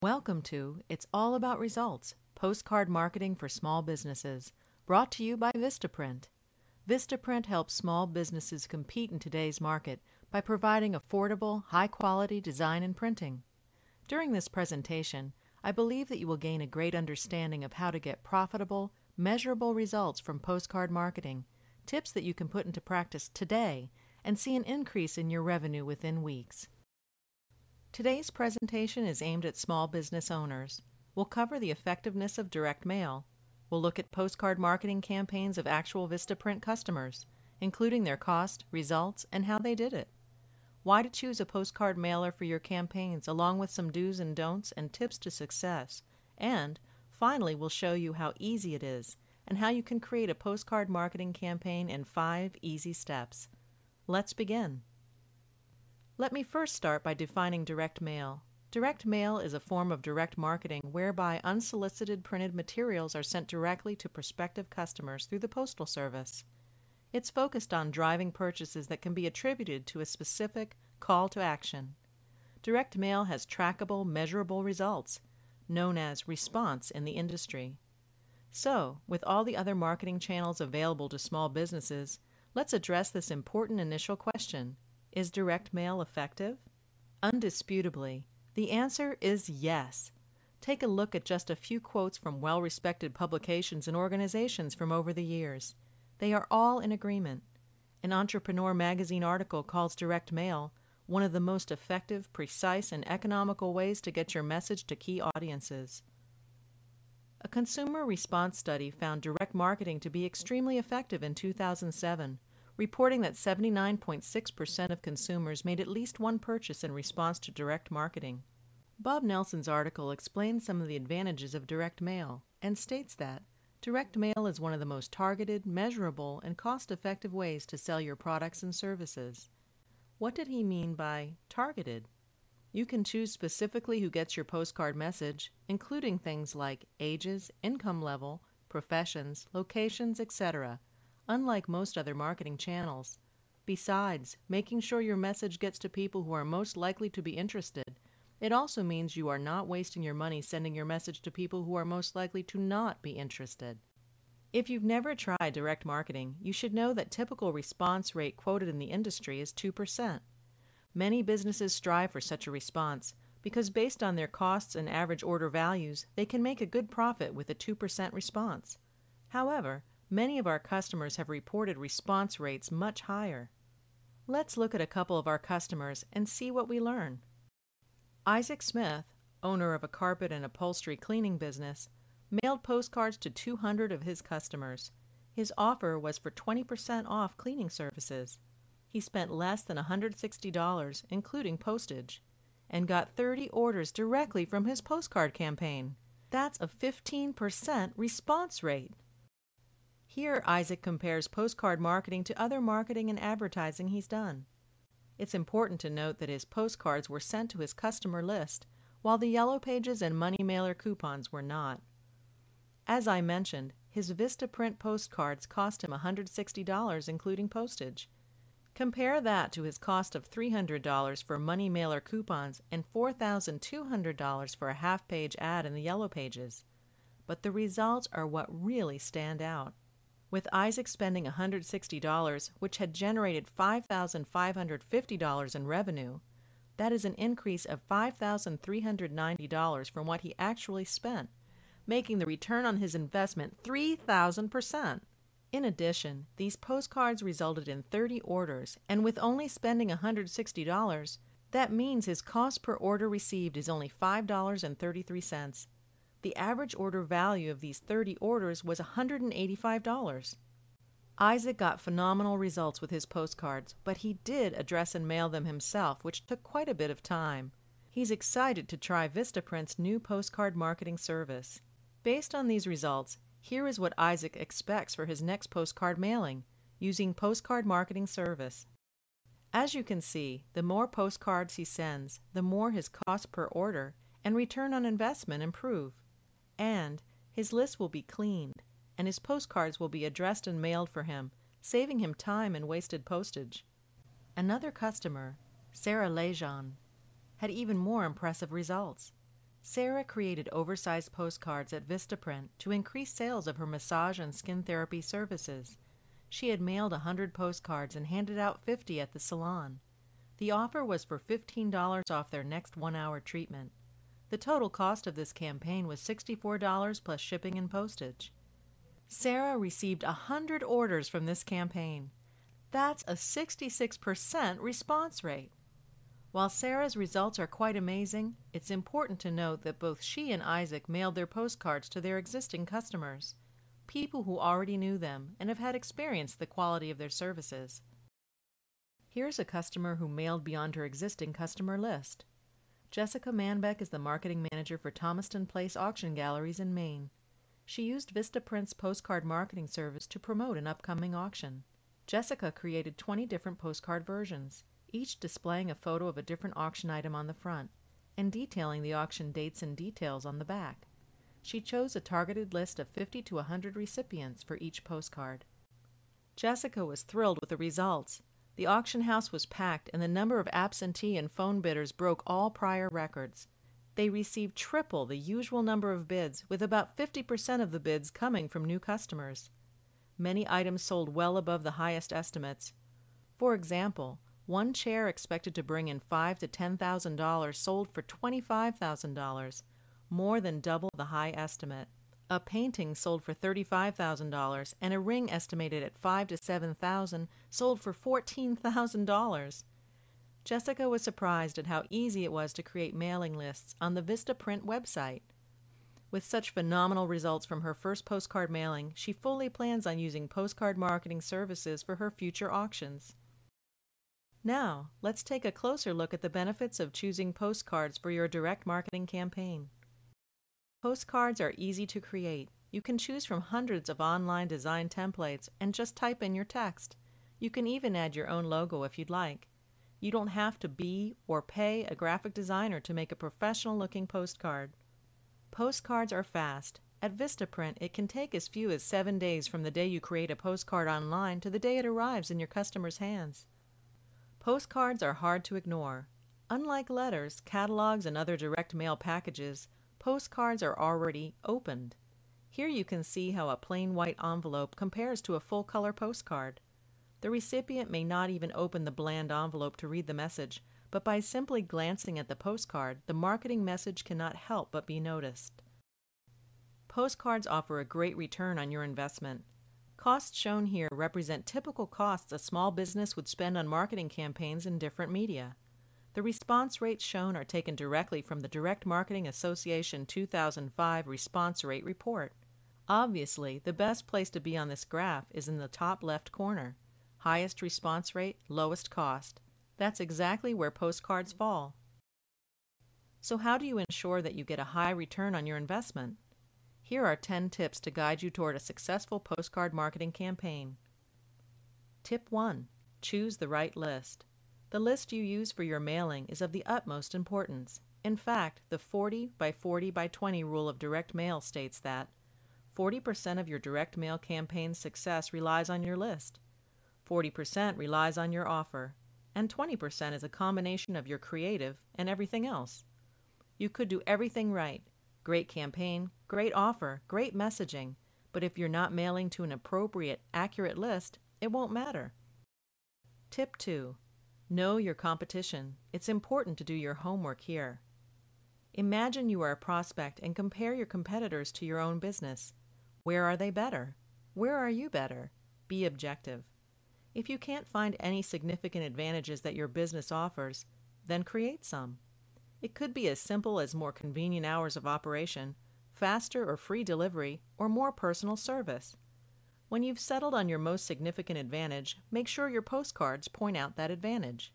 Welcome to It's All About Results, Postcard Marketing for Small Businesses, brought to you by Vistaprint. Vistaprint helps small businesses compete in today's market by providing affordable, high-quality design and printing. During this presentation, I believe that you will gain a great understanding of how to get profitable, measurable results from postcard marketing, tips that you can put into practice today, and see an increase in your revenue within weeks. Today's presentation is aimed at small business owners. We'll cover the effectiveness of direct mail. We'll look at postcard marketing campaigns of actual Vistaprint customers, including their cost, results, and how they did it. Why to choose a postcard mailer for your campaigns, along with some do's and don'ts and tips to success. And finally, we'll show you how easy it is and how you can create a postcard marketing campaign in 5 easy steps. Let's begin. Let me first start by defining direct mail. Direct mail is a form of direct marketing whereby unsolicited printed materials are sent directly to prospective customers through the postal service. It's focused on driving purchases that can be attributed to a specific call to action. Direct mail has trackable, measurable results, known as response in the industry. So, with all the other marketing channels available to small businesses, let's address this important initial question. Is direct mail effective? Undisputably, the answer is yes. Take a look at just a few quotes from well-respected publications and organizations from over the years. They are all in agreement. An Entrepreneur magazine article calls direct mail one of the most effective, precise, and economical ways to get your message to key audiences. A consumer response study found direct marketing to be extremely effective in 2007, reporting that 79.6% of consumers made at least one purchase in response to direct marketing. Bob Nelson's article explains some of the advantages of direct mail and states that direct mail is one of the most targeted, measurable, and cost-effective ways to sell your products and services. What did he mean by targeted? You can choose specifically who gets your postcard message, including things like ages, income level, professions, locations, etc., unlike most other marketing channels. Besides, making sure your message gets to people who are most likely to be interested, it also means you are not wasting your money sending your message to people who are most likely to not be interested. If you've never tried direct marketing, you should know that typical response rate quoted in the industry is 2%. Many businesses strive for such a response because based on their costs and average order values, they can make a good profit with a 2% response. However, many of our customers have reported response rates much higher. Let's look at a couple of our customers and see what we learn. Isaac Smith, owner of a carpet and upholstery cleaning business, mailed postcards to 200 of his customers. His offer was for 20% off cleaning services. He spent less than $160, including postage, and got 30 orders directly from his postcard campaign. That's a 15% response rate. Here, Isaac compares postcard marketing to other marketing and advertising he's done. It's important to note that his postcards were sent to his customer list, while the yellow pages and money mailer coupons were not. As I mentioned, his Vistaprint postcards cost him $160, including postage. Compare that to his cost of $300 for money mailer coupons and $4,200 for a half-page ad in the yellow pages. But the results are what really stand out. With Isaac spending $160, which had generated $5,550 in revenue, that is an increase of $5,390 from what he actually spent, making the return on his investment 3,000%. In addition, these postcards resulted in 30 orders, and with only spending $160, that means his cost per order received is only $5.33. The average order value of these 30 orders was $185. Isaac got phenomenal results with his postcards, but he did address and mail them himself, which took quite a bit of time. He's excited to try Vistaprint's new postcard marketing service. Based on these results, here is what Isaac expects for his next postcard mailing, using postcard marketing service. As you can see, the more postcards he sends, the more his cost per order and return on investment improve. And his list will be cleaned, and his postcards will be addressed and mailed for him, saving him time and wasted postage. Another customer, Sarah Lejean, had even more impressive results. Sarah created oversized postcards at Vistaprint to increase sales of her massage and skin therapy services. She had mailed 100 postcards and handed out 50 at the salon. The offer was for $15 off their next 1-hour treatment. The total cost of this campaign was $64 plus shipping and postage. Sarah received 100 orders from this campaign. That's a 66% response rate. While Sarah's results are quite amazing, it's important to note that both she and Isaac mailed their postcards to their existing customers, people who already knew them and have had experienced the quality of their services. Here's a customer who mailed beyond her existing customer list. Jessica Manbeck is the marketing manager for Thomaston Place Auction Galleries in Maine. She used Vistaprint's postcard marketing service to promote an upcoming auction. Jessica created 20 different postcard versions, each displaying a photo of a different auction item on the front and detailing the auction dates and details on the back. She chose a targeted list of 50 to 100 recipients for each postcard. Jessica was thrilled with the results. The auction house was packed and the number of absentee and phone bidders broke all prior records. They received triple the usual number of bids, with about 50% of the bids coming from new customers. Many items sold well above the highest estimates. For example, one chair expected to bring in $5,000 to $10,000 sold for $25,000, more than double the high estimate. A painting sold for $35,000 and a ring estimated at $5,000 to $7,000 sold for $14,000. Jessica was surprised at how easy it was to create mailing lists on the Vistaprint website. With such phenomenal results from her first postcard mailing, she fully plans on using postcard marketing services for her future auctions. Now, let's take a closer look at the benefits of choosing postcards for your direct marketing campaign. Postcards are easy to create. You can choose from hundreds of online design templates and just type in your text. You can even add your own logo if you'd like. You don't have to be or pay a graphic designer to make a professional-looking postcard. Postcards are fast. At Vistaprint, it can take as few as 7 days from the day you create a postcard online to the day it arrives in your customer's hands. Postcards are hard to ignore. Unlike letters, catalogs, and other direct mail packages, postcards are already opened. Here you can see how a plain white envelope compares to a full-color postcard. The recipient may not even open the bland envelope to read the message, but by simply glancing at the postcard, the marketing message cannot help but be noticed. Postcards offer a great return on your investment. Costs shown here represent typical costs a small business would spend on marketing campaigns in different media. The response rates shown are taken directly from the Direct Marketing Association 2005 Response Rate Report. Obviously, the best place to be on this graph is in the top left corner. Highest response rate, lowest cost. That's exactly where postcards fall. So how do you ensure that you get a high return on your investment? Here are 10 tips to guide you toward a successful postcard marketing campaign. Tip 1. Choose the right list. The list you use for your mailing is of the utmost importance. In fact, the 40 by 40 by 20 rule of direct mail states that 40% of your direct mail campaign's success relies on your list, 40% relies on your offer, and 20% is a combination of your creative and everything else. You could do everything right. Great campaign, great offer, great messaging, but if you're not mailing to an appropriate, accurate list, it won't matter. Tip 2. Know your competition. It's important to do your homework here. Imagine you are a prospect and compare your competitors to your own business. Where are they better? Where are you better? Be objective. If you can't find any significant advantages that your business offers, then create some. It could be as simple as more convenient hours of operation, faster or free delivery, or more personal service. When you've settled on your most significant advantage, make sure your postcards point out that advantage.